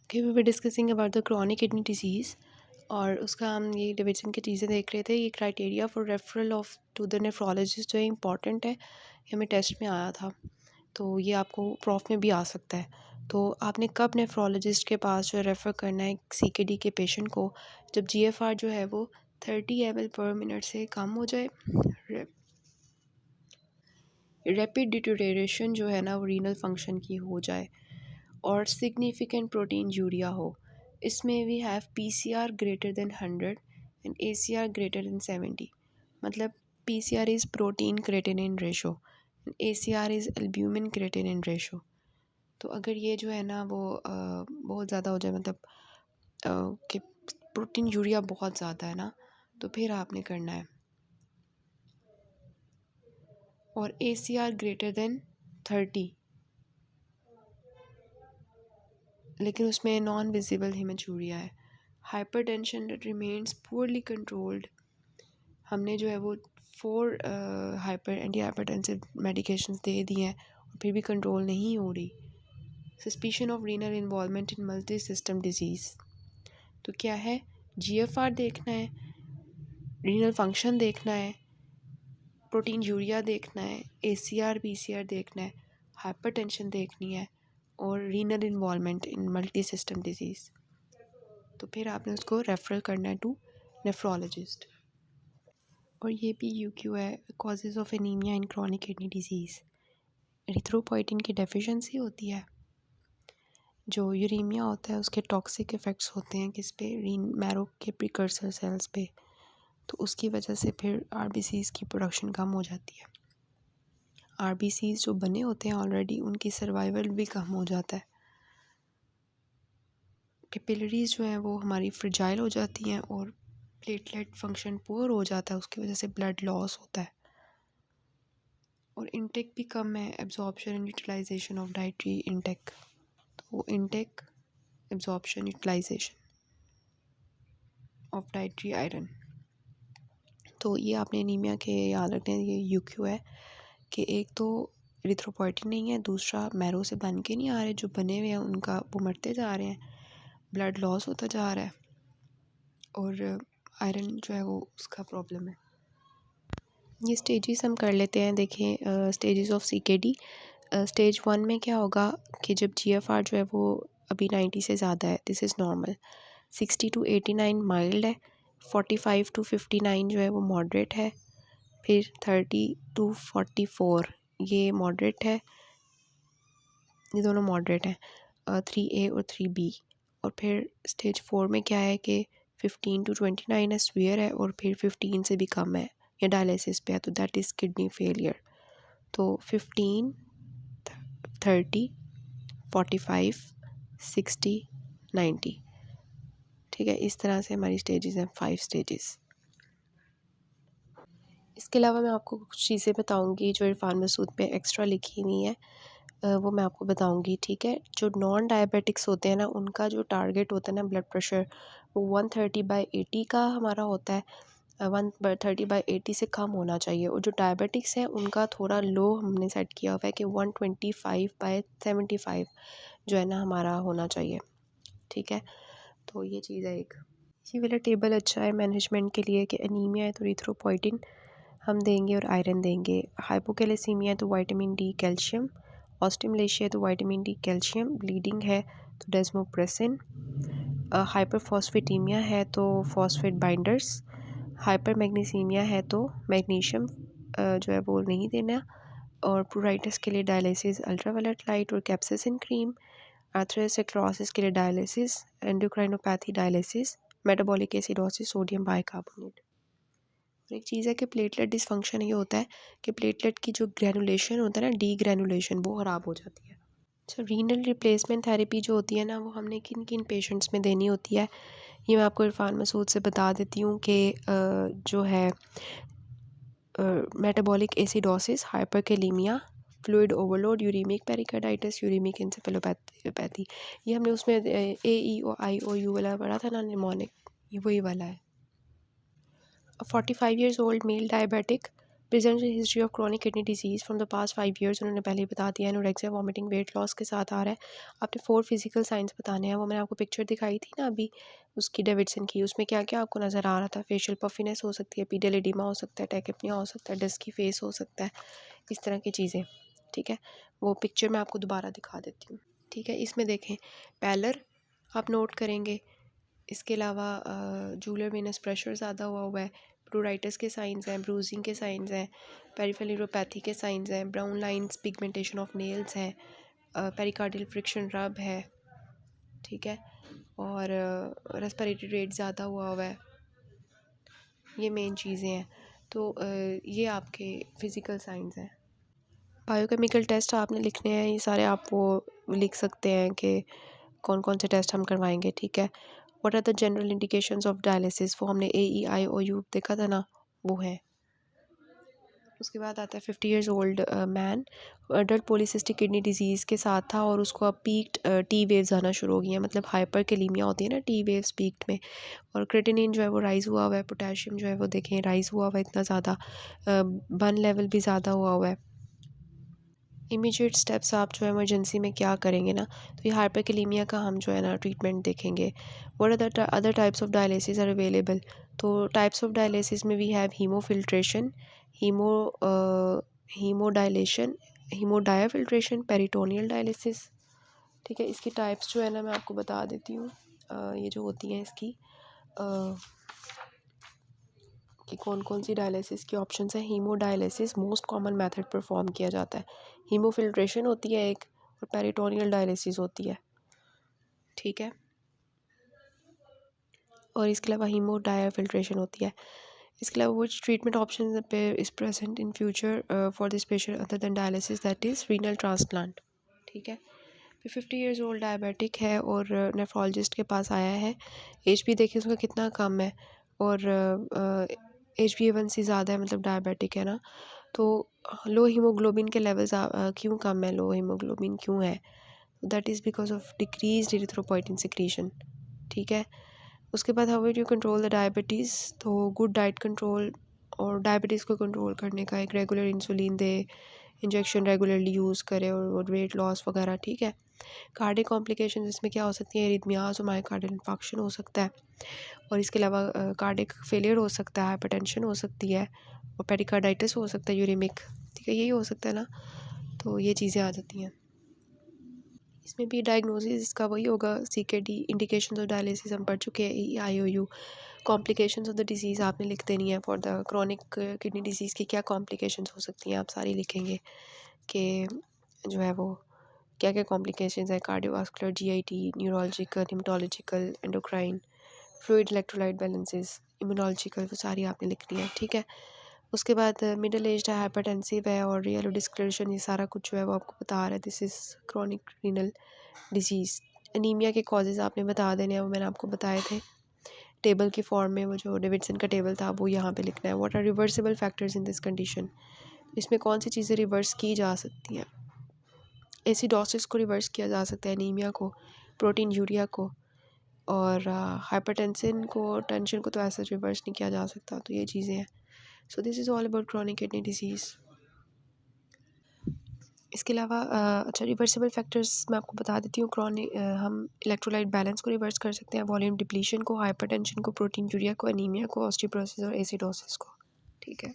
Okay, we were discussing about the chronic kidney disease और उसका हम ये डिविजन की चीज़ें देख रहे थे। ये criteria for referral of to the nephrologist जो है इम्पॉर्टेंट है, ये हमें टेस्ट में आया था, तो ये आपको प्रॉफ में भी आ सकता है। तो आपने कब नेफ्रोलॉजिस्ट के पास जो है रेफ़र करना है CKD के पेशेंट को, जब GFR जो है वो 30 ml पर मिनट से कम हो जाए, रैपिड डिटोरेशन जो है ना वो रीनल फंक्शन की हो जाए, और सिग्निफिकेंट प्रोटीन यूरिया हो। इसमें we have PCR greater than 100 and ACR greater than 70। मतलब PCR is protein creatinine ratio and ACR is albumin creatinine ratio. तो अगर ये जो है ना वो बहुत ज़्यादा हो जाए, मतलब कि प्रोटीन यूरिया बहुत ज़्यादा है ना, तो फिर आपने करना है। और ACR ग्रेटर देन 30, लेकिन उसमें नॉन विजिबल हेमेचूरिया है। Hypertension that remains poorly controlled, हमने जो है वो 4 एंटी हाइपरटेंसिव मेडिकेशंस दे दिए हैं और फिर भी कंट्रोल नहीं हो रही। Suspicion of renal involvement in multi system disease, तो क्या है, GFR देखना है, रीनल फंक्शन देखना है, प्रोटीन यूरिया देखना है, ACR PCR देखना है, हाइपरटेंशन देखनी है और renal involvement in multi system disease. तो फिर आपने उसको रेफरल करना है टू नेफ्रोलॉजिस्ट। और ये भी UQ है, causes of anaemia in chronic kidney disease. Erythropoietin की डेफिशिएंसी होती है, जो यूरेमिया होता है उसके टॉक्सिक इफ़ेक्ट्स होते हैं किस पे, रीन मैरो के प्रिकर्सर सेल्स पे, तो उसकी वजह से फिर RBCs की प्रोडक्शन कम हो जाती है। RBCs जो बने होते हैं ऑलरेडी, उनकी सर्वाइवल भी कम हो जाता है। कैपिलरीज जो हैं वो हमारी फ्रिजाइल हो जाती हैं और प्लेटलेट फंक्शन पुअर हो जाता है, उसकी वजह से ब्लड लॉस होता है। और इनटेक भी कम है, absorption and utilisation of dietary intake, तो intake, absorption, utilisation of dietary iron. तो ये आपने एनीमिया के याद रखने हैं, ये UQ है कि एक तो एरिथ्रोपोइटिन नहीं है, दूसरा मैरो से बन के नहीं आ रहे, जो बने हुए हैं उनका वो मरते जा रहे हैं, ब्लड लॉस होता जा रहा है, और आयरन जो है वो उसका प्रॉब्लम है। ये स्टेजेस हम कर लेते हैं, देखें स्टेजेस ऑफ CKD। स्टेज 1 में क्या होगा कि जब GFR जो है वो अभी 90 से ज़्यादा है, this is normal, 60 to 89 mild है, 45 to 59 जो है वो मॉडरेट है, फिर 30 to 44 ये मॉडरेट है, ये दोनों मॉडरेट हैं, 3A और 3B। और फिर स्टेज 4 में क्या है कि 15 to 29 है, सीवियर है, और फिर 15 से भी कम है या डायलिसिस पे है, तो दैट इज़ किडनी फेलियर। तो 15, 30, 45, 60, 90, ठीक है, इस तरह से हमारी स्टेजेस हैं, 5 स्टेजेस। इसके अलावा मैं आपको कुछ चीज़ें बताऊंगी जो इरफान मसूद पे एक्स्ट्रा लिखी हुई हैं, वो मैं आपको बताऊंगी, ठीक है। जो नॉन डायबिटिक्स होते हैं ना, उनका जो टारगेट होता है ना ब्लड प्रेशर, वो 130/80 का हमारा होता है, 130/80 से कम होना चाहिए। और जो डायबिटिक्स हैं उनका थोड़ा लो हमने सेट किया हुआ है कि 125/75 जो है ना हमारा होना चाहिए, ठीक है। तो ये चीज़ है एक। ये वाला टेबल अच्छा है मैनेजमेंट के लिए कि एनीमिया है तो एरिथ्रोपोइटिन हम देंगे और आयरन देंगे, हाइपोकैलेसीमिया है तो विटामिन D, कैल्शियम, ऑस्टिमलेशिया है तो विटामिन D, कैल्शियम, ब्लीडिंग है तो डेस्मोप्रेसिन, हाइपरफॉस्फेटीमिया है तो फॉस्फेट बाइंडर्स, हाइपर मैग्नीसीमिया है तो मैग्नीशियम जो है वो नहीं देना, और प्रूराइटिस के लिए डायलिसिस अल्ट्रावायलेट लाइट और कैप्साइसिन क्रीम, आर्थरोस्क्लेरोसिस के लिए dialysis, एंडोक्राइनोपैथी dialysis, metabolic acidosis, sodium bicarbonate. एक चीज़ है कि प्लेटलेट डिसफंक्शन ये होता है कि प्लेटलेट की जो ग्रैनुलेशन होता है ना, डी ग्रैनुलेशन, वो ख़राब हो जाती है। अच्छा, रीनल रिप्लेसमेंट थेरेपी जो होती है ना, वो हमने किन किन पेशेंट्स में देनी होती है, ये मैं आपको इरफान मसूद से बता देती हूँ कि जो है metabolic acidosis, hyperkalaemia, fluid overload, uraemic pericarditis, uraemic encephalopathy, ये हमने उसमें AEIOU वाला पढ़ा था ना, निमोनिक, ये वही वाला है। 45 years old male diabetic present history of chronic kidney disease from the past 5 years, उन्होंने पहले ही बता दिया। एनोरेक्सिया, वॉमिटिंग, वेट लॉस के साथ आ रहा है। आपने 4 फिजिकल साइंस बताने हैं, वो मैंने आपको पिक्चर दिखाई थी ना अभी उसकी, डेविडसन की। उसमें क्या क्या आपको नज़र आ रहा था? फेशियल पफिनेस हो सकती है, पीडियल एडिमा हो सकता है, टैकेप्निया हो सकता है, डस्की फेस हो सकता है, इस तरह की चीज़ें। ठीक है, वो पिक्चर मैं आपको दोबारा दिखा देती हूँ। ठीक है, इसमें देखें पैलर आप नोट करेंगे। इसके अलावा जूलर वेनस प्रेशर ज़्यादा हुआ है, प्लूराइटिस के साइंस हैं, ब्रूजिंग के साइंस हैं, पेरिफेरल न्यूरोपैथी के साइंस हैं, brown lines, pigmentation of nails हैं, पेरिकार्डियल फ्रिक्शन रब है। ठीक है, और रेस्पिरेटरी रेट ज़्यादा हुआ है। ये मेन चीज़ें हैं। तो ये आपके फ़िज़िकल साइंस हैं। बायोकेमिकल टेस्ट आपने लिखने हैं, ये सारे आप वो लिख सकते हैं कि कौन कौन से टेस्ट हम करवाएंगे। ठीक है, what are the general indications of dialysis, वो हमने AEI-OU देखा था ना, वो है। उसके बाद आता है 50 years old man, adult polycystic kidney disease के साथ था और उसको अब पीक्ड टी वेव्स आना शुरू हो गई हैं, मतलब हाइपर कैलीमिया होती है ना, टी वेव्स पीक्ड में। और क्रेटिनिन जो है वो राइज़ हुआ है, पोटेशियम जो है वो देखें राइज़ हुआ है इतना ज़्यादा, बर्न लेवल भी ज़्यादा हुआ है। इमीडिएट स्टेप्स आप जो है इमरजेंसी में क्या करेंगे ना, तो ये हाइपरकैलेमिया का हम जो है ना ट्रीटमेंट देखेंगे। What are the other types of dialysis are available, तो टाइप्स ऑफ डायलिसिस में we have haemofiltration, haemo haemodilution, haemodiafiltration, peritoneal dialysis. ठीक है, इसकी टाइप्स जो है ना मैं आपको बता देती हूँ। ये जो होती हैं इसकी कि कौन कौन सी डायलिसिस के ऑप्शंस हैं। Haemodialysis most common method perform किया जाता है। हीमोफिल्ट्रेशन होती है एक, और पेरिटोनियल डायलिसिस होती है। ठीक है, और इसके अलावा हीमोडायाफिल्ट्रेशन होती है। इसके अलावा विच treatment option is present in future for this patient other than dialysis, that is renal transplant. ठीक है, फिर 50 ईयर्स ओल्ड डायबिटिक है और नेफ्रोलॉजिस्ट के पास आया है। एज भी देखिए उसका कितना कम है, और HbA1c ज़्यादा है, मतलब डायबिटिक है ना। तो लो हीमोग्लोबिन के लेवल्स क्यों कम है, लो हीमोग्लोबिन क्यों है? That is because of decrease erythropoietin secretion. ठीक है, उसके बाद how will you control the diabetes, तो गुड डाइट कंट्रोल, और डायबिटीज़ को कंट्रोल करने का एक रेगुलर इंसुलिन दे, इंजेक्शन रेगुलरली यूज़ करे, और वेट लॉस वगैरह। ठीक है, कार्डियक कॉम्प्लिकेशंस इसमें क्या हो सकती हैं? एरिथमियाज और मायोकार्डियल इंफार्क्शन हो सकता है, और इसके अलावा कार्डियक फेलियर हो सकता है, हाइपरटेंशन हो सकती है, और पेरिकार्डाइटिस हो सकता है, यूरेमिक। ठीक है, यही हो सकता है ना, तो ये चीज़ें आ जाती हैं। इसमें भी डायग्नोसिस इसका वही होगा, CKD, इंडिकेशंस ऑफ डायलिसिस हम पढ़ चुके हैं, AEI-OU। Complications of the disease आपने लिख देनी है। For the chronic kidney disease की क्या कॉम्प्लिकेशंस हो सकती हैं, आप सारी लिखेंगे कि जो है वो क्या क्या कॉम्प्लिकेशंस है, cardiovascular, GIT, neurological, haematological, endocrine, fluid electrolyte balances, immunological, वो सारी आपने लिखनी है। ठीक है, उसके बाद मिडिल एज है, हाइपरटेंसिव है, और येलोडिस्क्लेरेशन, ये सारा कुछ जो है वो आपको बता रहा है। This is chronic renal disease. Anaemia के कॉजेज़ आपने बता देने हैं, वो मैंने आपको बताए थे टेबल की फॉर्म में, वो जो डेविडसन का टेबल था वो यहाँ पे लिखना है। What are reversible factors in this condition, इसमें कौन सी चीज़ें रिवर्स की जा सकती हैं? एसिडोसिस को रिवर्स किया जा सकता है, एनीमिया को, प्रोटीन यूरिया को, और हाइपरटेंशन को, टेंशन को तो ऐसा रिवर्स नहीं किया जा सकता। तो ये चीज़ें हैं। So this is all about chronic kidney disease. इसके अलावा अच्छा, रिवर्सिबल फैक्टर्स मैं आपको बता देती हूँ। क्रॉनिक हम इलेक्ट्रोलाइट बैलेंस को रिवर्स कर सकते हैं, वॉल्यूम डिप्लीशन को, हाइपरटेंशन को, प्रोटीन यूरिया को, एनीमिया को, ऑस्टियोपोरोसिस और एसिडोसिस को। ठीक है।